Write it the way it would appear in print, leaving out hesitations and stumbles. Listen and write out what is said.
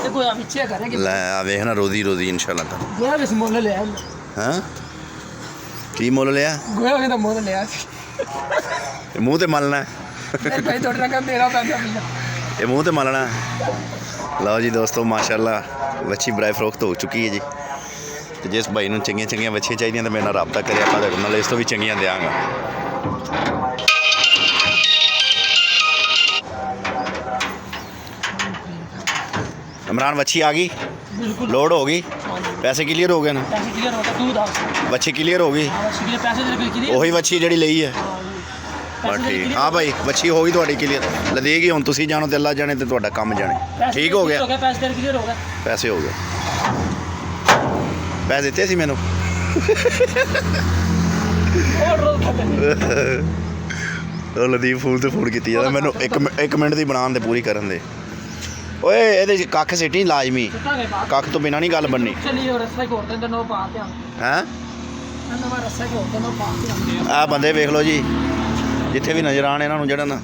ਤੇ ਕੋਈ ਪਿੱਛੇ ਕਰੇ ਲੈ ਆ ਵੇਖ ਨਾ ਰੋਦੀ ਰੋਦੀ ਇਨਸ਼ਾਅੱਲਾ ਤਾਂ ਗੋਇਆ ਵੀ ਮੁੱਲ ਲਿਆ ਹਾਂ ਕੀ ਮੁੱਲ ਲਿਆ ਗੋਇਆ ਵੀ ਤਾਂ ਮੁੱਲ ਲਿਆ ਸੀ ਮੂੰਹ ਤੇ ਮਲਣਾ ਮੇਰੇ ਭਾਈ ਤੁਹਾਡਾ ਕੰਮ ਮੇਰਾ ਪੈਂਦਾ ਇਹ ਮੂੰਹ ਤੇ ਮਲਣਾ ਲਓ ਜੀ ਦੋਸਤੋ ਮਾਸ਼ਾਅੱਲਾ ਵੱਛੀ ਬਰਾਏ ਫਰੋਖਤ ਹੋ ਚੁੱਕੀ ਹੈ ਜੀ ਤੇ ਜਿਸ ਭਾਈ ਨੂੰ ਚੰਗੀਆਂ ਚੰਗੀਆਂ ਵੱਛੀਆਂ ਚਾਹੀਦੀਆਂ ਤਾਂ ਮੇਰੇ ਨਾਲ ਰਾਬਤਾ ਕਰਿਆ ਆਪਾਂ ਤੁਹਾਡੇ ਨਾਲ ਇਸ ਤੋਂ ਵੀ ਚੰਗੀਆਂ ਦਿਆਂਗਾ इमरान वच्छी आ गई बिल्कुल लोड हो गई पैसे क्लीयर हो गए ना पैसे क्लियर हो गए दूध आ वच्छी क्लीयर हो गई पैसे दे क्लियर ਉਹੀ ਵੱਛੀ ਜਿਹੜੀ ਲਈ ਹੈ ਬਸ ਠੀਕ ਹਾਂ ਭਾਈ ਵੱਛੀ ਹੋ ਗਈ ਤੁਹਾਡੀ ਕਲੀਅਰ ਲਦੇਗੀ ਹੁਣ ਤੁਸੀਂ ਜਾਣੋ ਤੇ ਅੱਲਾ ਜਾਣੇ ਤੇ ਤੁਹਾਡਾ ਕੰਮ ਜਾਣੇ ਠੀਕ ਹੋ ਗਿਆ ਪੈਸੇ ਤੇਰੇ ਕਲੀਅਰ ਹੋ ਗਏ ਪੈਸੇ ਹੋ ਗਏ ਪੈਸੇ ਦਿੱਤੇ ਸੀ ਮੈਨੂੰ ਉਹ ਲਦੀਪ ਫੂਲ ਤੇ ਫੋਨ ਕੀਤੀ ਜਾਂਦਾ ਮੈਨੂੰ 1 ਮਿੰਟ ਦੀ ਬਣਾਉਣ ਤੇ ਪੂਰੀ ਕਰਨ ਦੇ ਓਏ ਇਹਦੇ ਕੱਖ ਸਿੱਟੀ ਲਾਜ਼ਮੀ ਕੱਖ ਤੋਂ ਬਿਨਾਂ ਨਹੀਂ ਗੱਲ ਬਣਨੀ ਹੈਂ ਆ ਬੰਦੇ ਵੇਖ ਲਓ ਜੀ ਜਿੱਥੇ ਵੀ ਨਜ਼ਰ ਆਣ ਇਹਨਾਂ ਨੂੰ ਜਿਹੜਾ ਨਾ